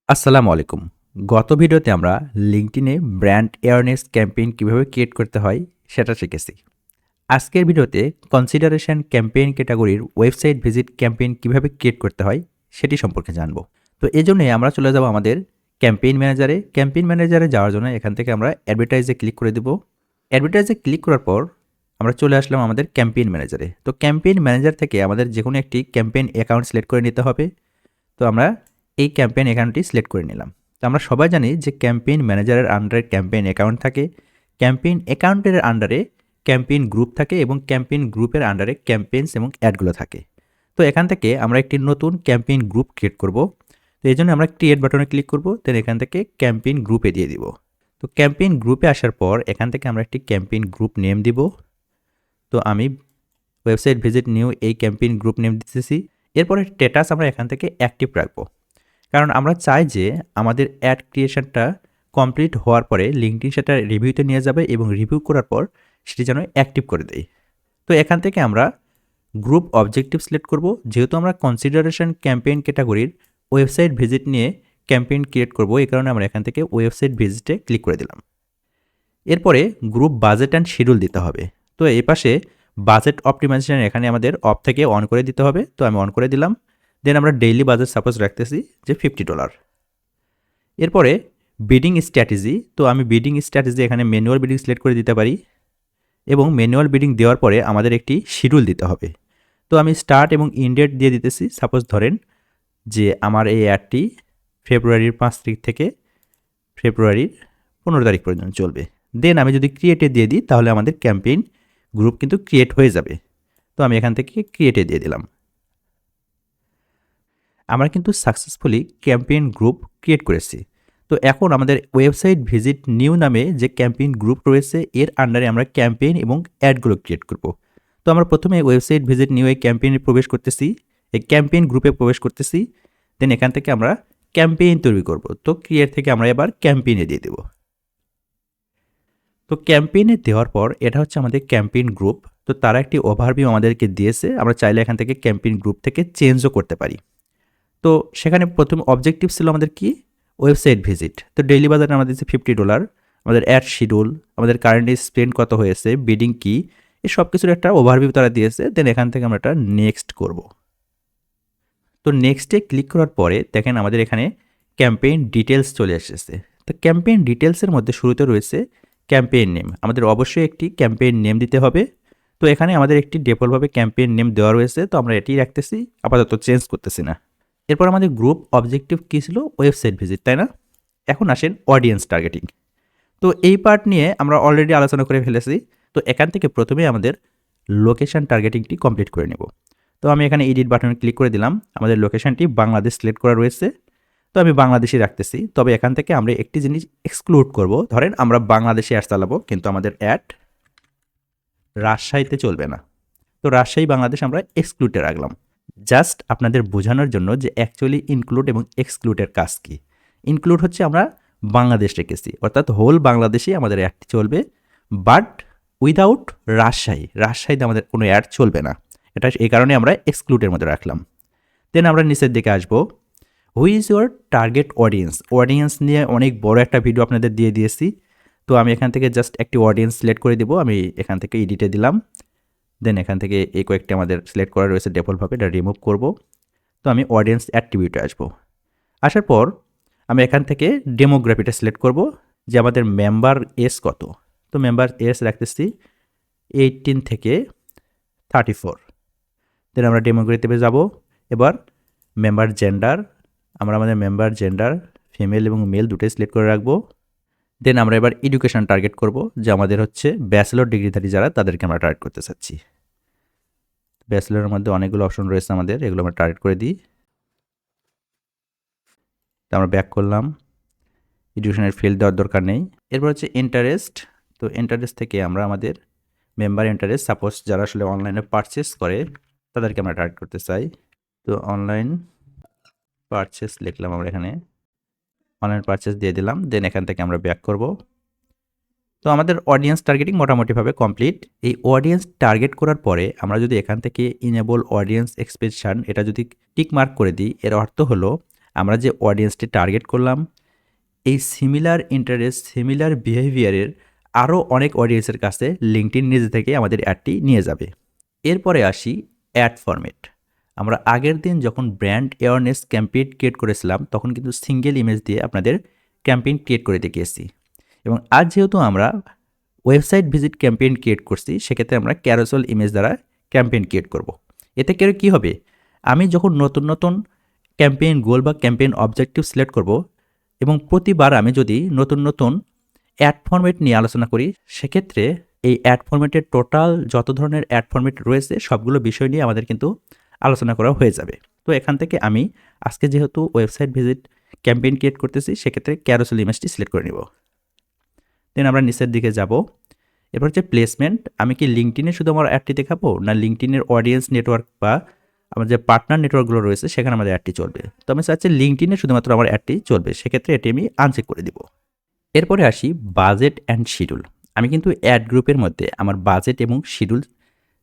আসসালামু আলাইকুম। গত ভিডিওতে আমরা লিঙ্কডইনে ব্র্যান্ড অ্যাওয়ারনেস ক্যাম্পেইন কিভাবে ক্রিয়েট করতে হয় সেটা শিখেছি। আজকের ভিডিওতে কনসিডারেশন ক্যাম্পেইন ক্যাটাগরির ওয়েবসাইট ভিজিট ক্যাম্পেইন কিভাবে ক্রিয়েট করতে হয় সেটি সম্পর্কে জানব। তো এজন্যই আমরা চলে যাব আমাদের ক্যাম্পেইন ম্যানেজারে। ক্যাম্পেইন ম্যানেজারে যাওয়ার জন্য এখান থেকে আমরা অ্যাডভার্টাইজে ক্লিক করে দেব। অ্যাডভার্টাইজে ক্লিক করার পর আমরা চলে আসলাম আমাদের ক্যাম্পেইন ম্যানেজারে। তো ক্যাম্পেইন ম্যানেজার থেকে আমাদের যেকোনো একটি ক্যাম্পেইন অ্যাকাউন্ট সিলেক্ট করে নিতে হবে। তো আমরা এই ক্যাম্পেইন অ্যাকাউন্টটি সিলেক্ট করে নিলাম। তো আমরা সবাই জানি যে ক্যাম্পেইন ম্যানেজারের আন্ডারে ক্যাম্পেইন অ্যাকাউন্ট থাকে, ক্যাম্পেইন অ্যাকাউন্টের আন্ডারে ক্যাম্পেইন গ্রুপ থাকে এবং ক্যাম্পেইন গ্রুপের আন্ডারে ক্যাম্পেইনস এবং অ্যাডগুলো থাকে। তো এখান থেকে আমরা একটি নতুন ক্যাম্পেইন গ্রুপ ক্রিয়েট করব। তো এই জন্য আমরা ক্রিয়েট বাটনে ক্লিক করব, দেন এখান থেকে ক্যাম্পেইন গ্রুপে দিয়ে দিব। তো ক্যাম্পেইন গ্রুপে আসার পর এখান থেকে আমরা একটি ক্যাম্পেইন গ্রুপ নেম দিব। তো আমি ওয়েবসাইট ভিজিট নিউ এই ক্যাম্পেইন গ্রুপ নেম দিতেছি। এরপরে স্ট্যাটাস আমরা এখান থেকে অ্যাক্টিভ রাখবো, কারণ আমরা চাই যে আমাদের অ্যাড ক্রিয়েশনটা কমপ্লিট হওয়ার পরে লিঙ্কডইন সেটা রিভিউতে নিয়ে যাবে এবং রিভিউ করার পর সেটি যেন অ্যাক্টিভ করে দেয়। তো এখান থেকে আমরা গ্রুপ অবজেক্টিভ সিলেক্ট করব। যেহেতু আমরা কনসিডারেশন ক্যাম্পেইন ক্যাটাগরির ওয়েবসাইট ভিজিট নিয়ে ক্যাম্পেইন ক্রিয়েট করব, এই কারণে আমরা এখান থেকে ওয়েবসাইট ভিজিটে ক্লিক করে দিলাম। এরপরে গ্রুপ বাজেট অ্যান্ড শিডিউল দিতে হবে। তো এই পাশে বাজেট অপটিমাইজেশন এখানে আমাদের অফ থেকে অন করে দিতে হবে। তো আমি অন করে দিলাম। দেন আমরা ডেইলি বাজেট সাপোজ রাখতেছি যে $50। এরপরে বিডিং স্ট্র্যাটেজি, তো আমি বিডিং স্ট্র্যাটেজি এখানে ম্যানুয়াল বিডিং সিলেক্ট করে দিতে পারি এবং ম্যানুয়াল বিডিং দেওয়ার পরে আমাদের একটি শিডিউল দিতে হবে। তো আমি স্টার্ট এবং ইন্ড ডেট দিয়ে দিতেছি। সাপোজ ধরেন যে আমার এই অ্যাডটি ফেব্রুয়ারির 5 তারিখ থেকে ফেব্রুয়ারির 15 তারিখ পর্যন্ত চলবে। দেন আমি যদি ক্রিয়েটে দিয়ে দিই তাহলে আমাদের ক্যাম্পেইন গ্রুপ কিন্তু ক্রিয়েট হয়ে যাবে। তো আমি এখান থেকে ক্রিয়েটে দিয়ে দিলাম। আমরা কিন্তু সাকসেসফুলি ক্যাম্পেইন গ্রুপ ক্রিয়েট করেছি। তো এখন আমাদের ওয়েবসাইট ভিজিট নিউ নামে যে ক্যাম্পেইন গ্রুপ রয়েছে এর আন্ডারে আমরা ক্যাম্পেইন এবং অ্যাডগুলো ক্রিয়েট করব। তো আমরা প্রথমে ওয়েবসাইট ভিজিট নিউ এই ক্যাম্পেইনে প্রবেশ করতেছি, এই ক্যাম্পেইন গ্রুপে প্রবেশ করতেছি। দেন এখান থেকে আমরা ক্যাম্পেইন তৈরি করব। তো ক্রিয়েট থেকে আমরা এবার ক্যাম্পেইনে দিয়ে দেব। তো ক্যাম্পেইনে দেওয়ার পর এটা হচ্ছে আমাদের ক্যাম্পেইন গ্রুপ। তো তারা একটি ওভারভিউ আমাদেরকে দিয়েছে, আমরা চাইলে এখান থেকে ক্যাম্পেইন গ্রুপ থেকে চেঞ্জও করতে পারি। তো সেখানে প্রথম অবজেক্টিভ ছিল আমাদের কি, ওয়েবসাইট ভিজিট। তো ডেইলি বাজারে আমাদের দিচ্ছে $50, আমাদের অ্যাড শিডিউল, আমাদের কারেন্টলি স্পেন্ড কত হয়েছে, বিডিং কি, এই সব কিছুর একটা ওভারভিউ তারা দিয়েছে। দেন এখান থেকে আমরা এটা নেক্সট করব। তো নেক্সটে ক্লিক করার পরে দেখেন আমাদের এখানে ক্যাম্পেইন ডিটেলস চলে এসেছে। তো ক্যাম্পেইন ডিটেলসের মধ্যে শুরুতে রয়েছে ক্যাম্পেইন নেম। আমাদের অবশ্যই একটি ক্যাম্পেইন নেম দিতে হবে। তো এখানে আমাদের একটি ডিফল্টভাবে ক্যাম্পেইন নেম দেওয়া রয়েছে, তো আমরা এটি রাখতেছি, আপাতত চেঞ্জ করতেছি না। এরপর আমাদের গ্রুপ অবজেক্টিভ কী ছিল, ওয়েবসাইট ভিজিট, তাই না? এখন আসেন অডিয়েন্স টার্গেটিং। তো এই পার্ট নিয়ে আমরা অলরেডি আলোচনা করে ফেলেছি। তো এখান থেকে প্রথমে আমাদের লোকেশন টার্গেটিংটি কমপ্লিট করে নেব। তো আমি এখানে এডিট বাটনে ক্লিক করে দিলাম। আমাদের লোকেশনটি বাংলাদেশ সিলেক্ট করা রয়েছে, তো আমি বাংলাদেশি রাখতেছি। তবে এখান থেকে আমরা একটি জিনিস এক্সক্লুড করব। ধরেন আমরা বাংলাদেশে অ্যাড চালাবো, কিন্তু আমাদের অ্যাড রাজশাহীতে চলবে না। তো রাজশাহী বাংলাদেশ আমরা এক্সক্লুডে রাখলাম, জাস্ট আপনাদের বোঝানোর জন্য যে অ্যাকচুয়ালি ইনক্লুড এবং এক্সক্লুডের কাজ কী। ইনক্লুড হচ্ছে আমরা বাংলাদেশ রেখেছি, অর্থাৎ হোল বাংলাদেশেই আমাদের অ্যাডটি চলবে, বাট উইদাউট রাজশাহীতে আমাদের কোনো অ্যাড চলবে না। এটা এই কারণে আমরা এক্সক্লুডের মধ্যে রাখলাম। দেন আমরা নিচের দিকে আসবো, who is your target audience. Audience নিয়ে অনেক বড় একটা ভিডিও আপনাদের দিয়ে দিয়েছি। তো আমি এখান থেকে জাস্ট একটি অডিয়েন্স সিলেক্ট করে দিব। আমি এখান থেকে এডিটে দিলাম। দেন এখান থেকে এই কয়েকটি আমাদের সিলেক্ট করা রয়েছে ডিফল্টভাবে, এটা রিমুভ করব। তো আমি অডিয়েন্স অ্যাট্রিবিউটে আসবো। আসার পর আমি এখান থেকে ডেমোগ্রাফিটা সিলেক্ট করব যে আমাদের মেম্বার এজ কত। তো মেম্বার এজ রাখতেছি 18 থেকে 34। দেন আমরা ডেমোগ্রাফিতে যাব। এবার মেম্বার জেন্ডার, আমরা আমাদের মেম্বার জেন্ডার ফিমেল এবং মেল দুটোই সিলেক্ট করে রাখবো। দেন আমরা এবার এডুকেশন টার্গেট করব, যে আমাদের হচ্ছে ব্যাচেলর ডিগ্রিধারী যারা, তাদেরকে আমরা টার্গেট করতে চাচ্ছি। ব্যাচেলরের মধ্যে অনেকগুলো অপশন রয়েছে আমাদের, এগুলো আমরা টার্গেট করে দিই। তো আমরা ব্যাক করলাম, এডুকেশনের ফিল্ড দেওয়ার দরকার নেই। এরপর হচ্ছে ইন্টারেস্ট। তো ইন্টারেস্ট থেকে আমরা আমাদের মেম্বার ইন্টারেস্ট, সাপোজ যারা আসলে অনলাইনে পারচেস করে তাদেরকে আমরা টার্গেট করতে চাই। তো অনলাইন পারচেস লিখলাম, আমরা এখানে অনলাইন পারচেস দিয়ে দিলাম। দেন এখান থেকে আমরা ব্যাক করব। তো আমাদের অডিয়েন্স টার্গেটিং মোটামুটিভাবে কমপ্লিট। এই অডিয়েন্স টার্গেট করার পরে আমরা যদি এখান থেকে ইনেবল অডিয়েন্স এক্সপেকশন এটা যদি টিক মার্ক করে দিই, এর অর্থ হলো আমরা যে অডিয়েন্সটি টার্গেট করলাম, এই সিমিলার ইন্টারেস্ট, সিমিলার বিহেভিয়ারের আরও অনেক অডিয়েন্সের কাছে লিঙ্কডইন নিজে থেকে আমাদের অ্যাডটি নিয়ে যাবে। এরপরে আসি অ্যাড ফরম্যাট। আমরা আগের দিন যখন ব্র্যান্ড অ্যাওয়ারনেস ক্যাম্পেইন ক্রিয়েট করেছিলাম, তখন কিন্তু সিঙ্গেল ইমেজ দিয়ে আপনাদের ক্যাম্পেইন ক্রিয়েট করে দেখিয়েছি। এবং আজ যেহেতু আমরা ওয়েবসাইট ভিজিট ক্যাম্পেইন ক্রিয়েট করছি, সেক্ষেত্রে আমরা ক্যারোসেল ইমেজ দ্বারা ক্যাম্পেইন ক্রিয়েট করব। এতে করে কী হবে, আমি যখন নতুন নতুন ক্যাম্পেইন গোল বা ক্যাম্পেইন অবজেক্টিভ সিলেক্ট করব, এবং প্রতিবার আমি যদি নতুন নতুন অ্যাড ফরম্যাট নিয়ে আলোচনা করি, সেক্ষেত্রে এই অ্যাড ফরম্যাটের টোটাল যত ধরনের অ্যাড ফরম্যাট রয়েছে সবগুলো বিষয় নিয়ে আমাদের কিন্তু আলোচনা করা হয়ে যাবে। তো এখান থেকে আমি আজকে যেহেতু ওয়েবসাইট ভিজিট ক্যাম্পেইন ক্রিয়েট করতেছি, সেক্ষেত্রে ক্যারোসেল ইমেজটি সিলেক্ট করে নিব। দেন আমরা নিচের দিকে যাব। এরপর হচ্ছে প্লেসমেন্ট। আমি কি লিঙ্কডইনে শুধু আমার অ্যাডটি দেখাবো, না লিঙ্কডইনের অডিয়েন্স নেটওয়ার্ক বা আমার যে পার্টনার নেটওয়ার্কগুলো রয়েছে সেখানে আমাদের অ্যাডটি চলবে। তো আমি চাচ্ছি লিঙ্কডইনে শুধুমাত্র আমার অ্যাডটি চলবে, সেক্ষেত্রে এটি আমি আনচেক করে দিব। এরপরে আসি বাজেট অ্যান্ড শিডিউল। আমি কিন্তু অ্যাড গ্রুপের মধ্যে আমার বাজেট এবং শিডিউল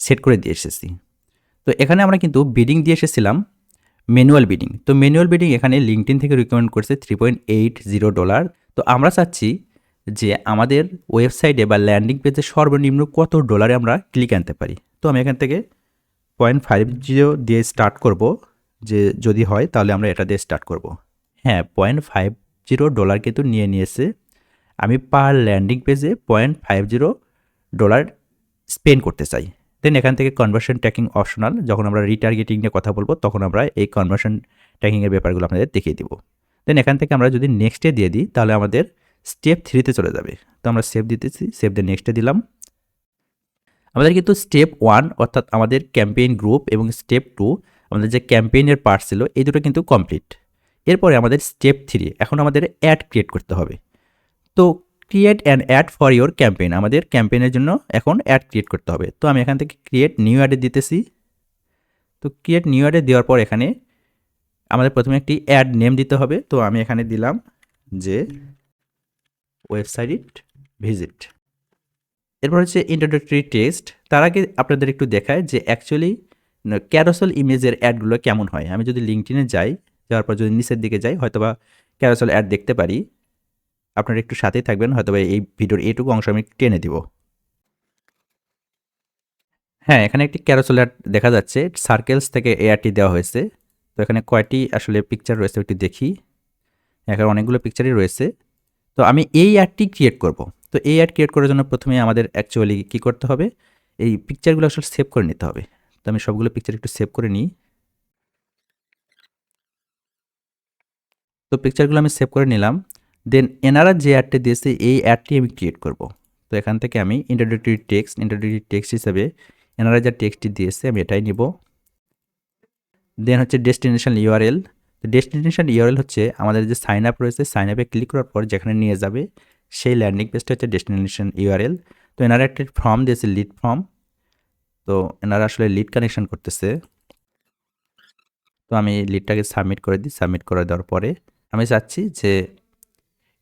সেট করে দিয়ে এসেছি। তো এখানে আমরা কিন্তু বিডিং দিয়ে এসেছিলাম ম্যানুয়াল বিডিং। তো ম্যানুয়াল বিডিং এখানে লিঙ্কডইন থেকে রিকমেন্ড করছে $3.80। তো আমরা চাচ্ছি যে আমাদের ওয়েবসাইটে বা ল্যান্ডিং পেজে সর্বনিম্ন কত ডলারে আমরা ক্লিক আনতে পারি। তো আমি এখান থেকে 0.50 দিয়ে স্টার্ট করব, যে যদি হয় তাহলে আমরা এটা দিয়ে স্টার্ট করব। হ্যাঁ, $0.50 কিন্তু নিয়েছে। আমি পার ল্যান্ডিং পেজে $0.50 স্পেন্ড করতে চাই। দেন এখান থেকে কনভার্সন ট্র্যাকিং অপশনাল। যখন আমরা রিটার্গেটিং নিয়ে কথা বলবো, তখন আমরা এই কনভার্সন ট্র্যাকিংয়ের ব্যাপারগুলো আপনাদের দেখিয়ে দিব। দেন এখান থেকে আমরা যদি নেক্সটে দিয়ে দিই, তাহলে আমাদের স্টেপ 3তে চলে যাবে। তো আমরা সেভ দিতেছি, সেভ দিয়ে নেক্সটে দিলাম। আমাদের কিন্তু স্টেপ 1 অর্থাৎ আমাদের ক্যাম্পেইন গ্রুপ এবং স্টেপ 2 আমাদের যে ক্যাম্পেইনের পার্ট ছিল, এই দুটো কিন্তু কমপ্লিট। এরপরে আমাদের স্টেপ 3, এখন আমাদের অ্যাড ক্রিয়েট করতে হবে। তো create an add for your campaign, আমাদের ক্যাম্পেইনের জন্য এখন অ্যাড ক্রিয়েট করতে হবে। তো আমি এখান থেকে ক্রিয়েট নিউ অ্যাডে দিতেছি। তো ক্রিয়েট নিউ অ্যাডে দেওয়ার পর এখানে আমাদের প্রথমে একটি অ্যাড নেম দিতে হবে। তো আমি এখানে দিলাম যে ওয়েবসাইট ভিজিট। এরপর হচ্ছে ইন্ট্রোডাক্টরি টেক্সট। তার আগে আপনাদের একটু দেখায় যে অ্যাকচুয়ালি ক্যারোসেল ইমেজের অ্যাডগুলো কেমন হয়। আমি যদি লিঙ্কডইনে যাই, যাওয়ার পর যদি নিচের দিকে যাই, হয়তোবা ক্যারোসেল অ্যাড দেখতে পারি। আপনারা একটু সাথেই থাকবেন, হয়তোবা এই ভিডিওর এইটুকু অংশ আমি টেনে দিব। হ্যাঁ, এখানে একটি ক্যারোসেল অ্যাড দেখা যাচ্ছে, সার্কেলস থেকে এই অ্যাডটি দেওয়া হয়েছে। তো এখানে কয়টি আসলে পিকচার রয়েছে একটু দেখি। এখানে অনেকগুলো পিকচারই রয়েছে। তো আমি এই অ্যাডটি ক্রিয়েট করব। তো এই অ্যাড ক্রিয়েট করার জন্য প্রথমে আমাদের অ্যাকচুয়ালি কী করতে হবে, এই পিকচারগুলো আসলে সেভ করে নিতে হবে। তো আমি সবগুলো পিকচার একটু সেভ করে নিই। তো পিকচারগুলো আমি সেভ করে নিলাম। দেন এনারা যে অ্যাডটি দিয়েছে, এই অ্যাডটি আমি ক্রিয়েট করব। তো এখান থেকে আমি ইন্ট্রোডাক্টরি টেক্সট হিসাবে এনারা যা টেক্সটটি দিয়েছে আমি এটাই নিব। দেন হচ্ছে ডেস্টিনেশন ইউআরএল। তো ডেস্টিনেশন ইউআরএল হচ্ছে আমাদের যে সাইন আপ রয়েছে, সাইন আপে ক্লিক করার পর যেখানে নিয়ে যাবে সেই ল্যান্ডিং পেজটা হচ্ছে ডেস্টিনেশন ইউআরএল। তো এনারা একটা ফর্ম দিয়েছে, লিড ফর্ম। তো এনারা আসলে লিড কানেকশন করতেছে। তো আমি লিডটাকে সাবমিট করে দিই। সাবমিট করে দেওয়ার পরে আমি চাচ্ছি যে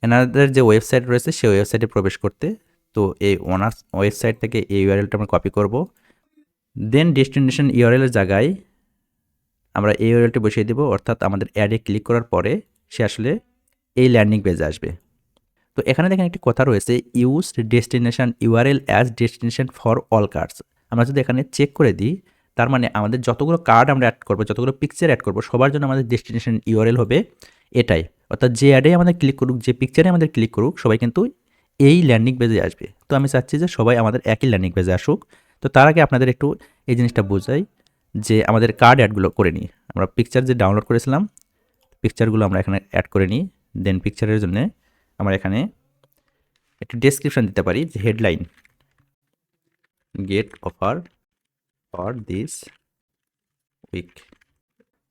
এনাদের যে ওয়েবসাইট রয়েছে সেই ওয়েবসাইটে প্রবেশ করতে। তো এই ওনার ওয়েবসাইট থেকে এই ইউআরএলটা আমরা কপি করব। দেন ডেস্টিনেশন ইউআরএল এর জায়গায় আমরা এই ইউআরএলটি বসিয়ে দেব, অর্থাৎ আমাদের অ্যাডে ক্লিক করার পরে সে আসলে এই ল্যান্ডিং পেজে আসবে। তো এখানে দেখেন একটি কথা রয়েছে, use destination URL as destination for all cards. আমরা যদি এখানে চেক করে দিই, তার মানে আমাদের যতগুলো কার্ড আমরা অ্যাড করবো, যতগুলো পিকচার অ্যাড করবো, সবার জন্য আমাদের ডেস্টিনেশন ইউআরএল হবে এটাই। অর্থাৎ যে অ্যাডে আমাদের ক্লিক করুক, যে পিকচারে আমাদের ক্লিক করুক, সবাই কিন্তু এই ল্যান্ডিং পেজে আসবে। তো আমি চাচ্ছি যে সবাই আমাদের একই ল্যান্ডিং পেজে আসুক। তো তার আগে আপনাদের একটু এই জিনিসটা বোঝাই যে আমাদের কার্ড অ্যাডগুলো করে নিই। আমরা পিকচার যে ডাউনলোড করেছিলাম, পিকচারগুলো আমরা এখানে অ্যাড করে নিই। দেন পিকচারের জন্য আমরা এখানে একটু ডেসক্রিপশন দিতে পারি, যে headline get offer for this week.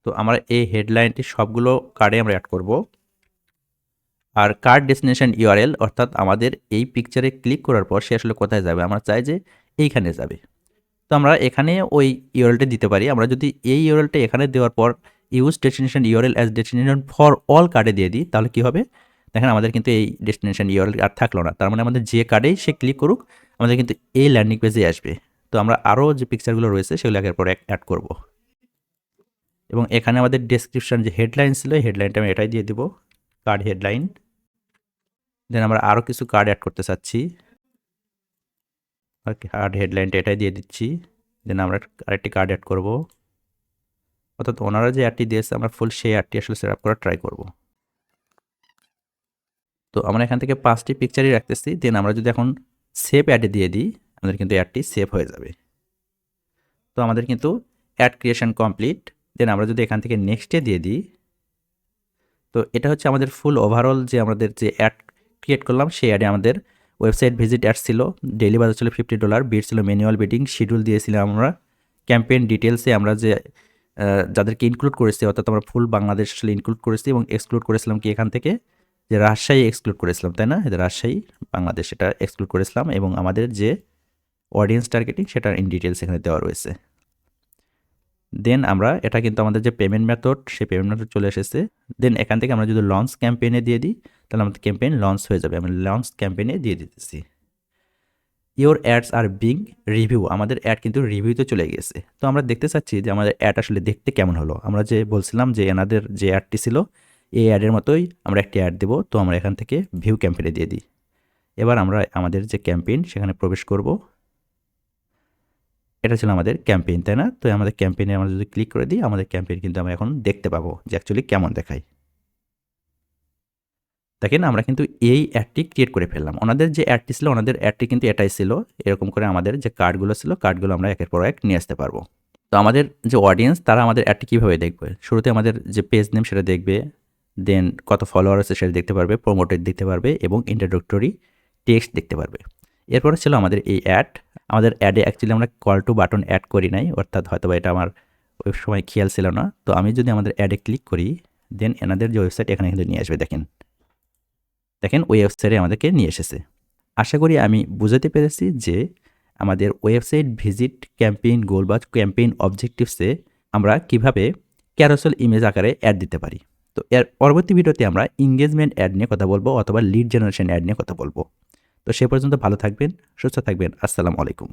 তো আমরা এই হেডলাইনটি সবগুলো কার্ডে আমরা অ্যাড করব। আর কার্ড ডেস্টিনেশন ইউআরএল অর্থাৎ আমাদের এই পিকচারে ক্লিক করার পর সে আসলে কোথায় যাবে, আমরা চাই যে এইখানে যাবে। তো আমরা এখানে ওই ইউআরএলটা দিতে পারি। আমরা যদি এই ইউআরএলটা এখানে দেওয়ার পর use destination URL as destination for all কার্ডে দিয়ে দিই, তাহলে কী হবে, দেখেন আমাদের কিন্তু এই ডেস্টিনেশন ইউআরএল আর থাকলো না। তার মানে আমাদের যে কার্ডেই সে ক্লিক করুক, আমাদের কিন্তু এই ল্যান্ডিং পেজে আসবে। তো আমরা আরও যে পিকচারগুলো রয়েছে সেগুলো আগের পর অ্যাড করব। এবং এখানে আমাদের ডেসক্রিপশন যে হেডলাইন ছিল হেডলাইনটা আমি এটাই দিয়ে দিব, কার্ড হেডলাইন। দেন আমরা আরও কিছু কার্ড অ্যাড করতে চাচ্ছি, কার্ড হেডলাইনটা এটাই দিয়ে দিচ্ছি। দেন আমরা আরেকটি কার্ড অ্যাড করব, অর্থাৎ ওনারা যে অ্যাডটি দিয়েছে আমরা ফুল সেই অ্যাডটি আসলে সেট আপ করার ট্রাই করব। তো আমরা এখান থেকে 5টি পিকচারই রাখতেছি। দেন আমরা যদি এখন সেভ অ্যাডে দিয়ে দিই, আমাদের কিন্তু অ্যাডটি সেভ হয়ে যাবে। তো আমাদের কিন্তু অ্যাড ক্রিয়েশন কমপ্লিট। দেন আমরা যদি এখান থেকে নেক্সটে দিয়ে দিই, তো এটা হচ্ছে আমাদের ফুল ওভারঅল যে আমাদের যে অ্যাড ক্রিয়েট করলাম সেই অ্যাডে আমাদের ওয়েবসাইট ভিজিট অ্যাড ছিল, ডেইলি বাজার ছিল $50, বিড ছিল ম্যানুয়াল বিডিং, শিডিউল দিয়েছিলাম আমরা, ক্যাম্পেইন ডিটেলসে আমরা যে যাদেরকে ইনক্লুড করেছি, অর্থাৎ আমরা ফুল বাংলাদেশ আসলে ইনক্লুড করেছি এবং এক্সক্লুড করেছিলাম কি এখান থেকে, যে রাজশাহী এক্সক্লুড করেছিলাম, তাই না? রাজশাহী বাংলাদেশ এটা এক্সক্লুড করেছিলাম এবং আমাদের যে অডিয়েন্স টার্গেটিং সেটা ইন ডিটেলস এখানে দেওয়া রয়েছে। দেন আমরা এটা কিন্তু আমাদের যে পেমেন্ট মেথড সেই পেমেন্ট মেথড চলে এসেছে। দেন এখান থেকে আমরা যদি লঞ্চ ক্যাম্পেইনে দিয়ে দিই তাহলে আমাদের ক্যাম্পেইন লঞ্চ হয়ে যাবে। আমি লঞ্চ ক্যাম্পেইনে দিয়ে দিতেছি। Your ads are being review, আমাদের অ্যাড কিন্তু রিভিউতে চলে গেছে। তো আমরা দেখতে চাচ্ছি যে আমাদের অ্যাড আসলে দেখতে কেমন হলো। আমরা যে বলছিলাম যে এনাদের যে অ্যাডটি ছিল এই অ্যাডের মতোই আমরা একটি অ্যাড দেবো। তো আমরা এখান থেকে ভিউ ক্যাম্পেইনে দিয়ে দিই। এবার আমরা আমাদের যে ক্যাম্পেইন সেখানে প্রবেশ করব। এটা ছিল আমাদের ক্যাম্পেইন, তাই না? তো আমাদের ক্যাম্পেইনে আমরা যদি ক্লিক করে দিই আমাদের ক্যাম্পেইন কিন্তু আমরা এখন দেখতে পাবো যে অ্যাকচুয়ালি কেমন দেখায়। দেখেন আমরা কিন্তু এই অ্যাডটি ক্রিয়েট করে ফেললাম। ওনাদের যে অ্যাডটি ছিল ওনাদের অ্যাডটি কিন্তু এটাই ছিল। এরকম করে আমাদের যে কার্ডগুলো ছিল কার্ডগুলো আমরা একের পর এক নিয়ে আসতে পারবো। তো আমাদের যে অডিয়েন্স তারা আমাদের অ্যাডটি কীভাবে দেখবে? শুরুতে আমাদের যে পেজ নেম সেটা দেখবে, দেন কত ফলোয়ার আছে সেটা দেখতে পারবে, প্রমোটেড দেখতে পারবে এবং ইন্ট্রোডাক্টরি টেক্সট দেখতে পারবে। এরপরে ছিল আমাদের এই অ্যাড। আমাদের অ্যাডে অ্যাকচুয়ালি আমরা কল টু বাটন অ্যাড করি নাই, অর্থাৎ হয়তোবা এটা আমার ওই সময় খেয়াল ছিল না। তো আমি যদি আমাদের অ্যাডে ক্লিক করি দেন এনাদের যে ওয়েবসাইট এখানে কিন্তু নিয়ে আসবে। দেখেন ওই ওয়েবসাইটে আমাদেরকে নিয়ে এসেছে। আশা করি আমি বুঝাতে পেরেছি যে আমাদের ওয়েবসাইট ভিজিট ক্যাম্পেইন গোল বা ক্যাম্পেইন অবজেক্টিভসে আমরা কিভাবে ক্যারোসেল ইমেজ আকারে অ্যাড দিতে পারি। তো এর পরবর্তী ভিডিওতে আমরা এনগেজমেন্ট অ্যাড নিয়ে কথা বলবো অথবা লিড জেনারেশন অ্যাড নিয়ে কথা বলবো। তো সে পর্যন্ত ভালো থাকবেন, সুস্থ থাকবেন। আসসালামু আলাইকুম।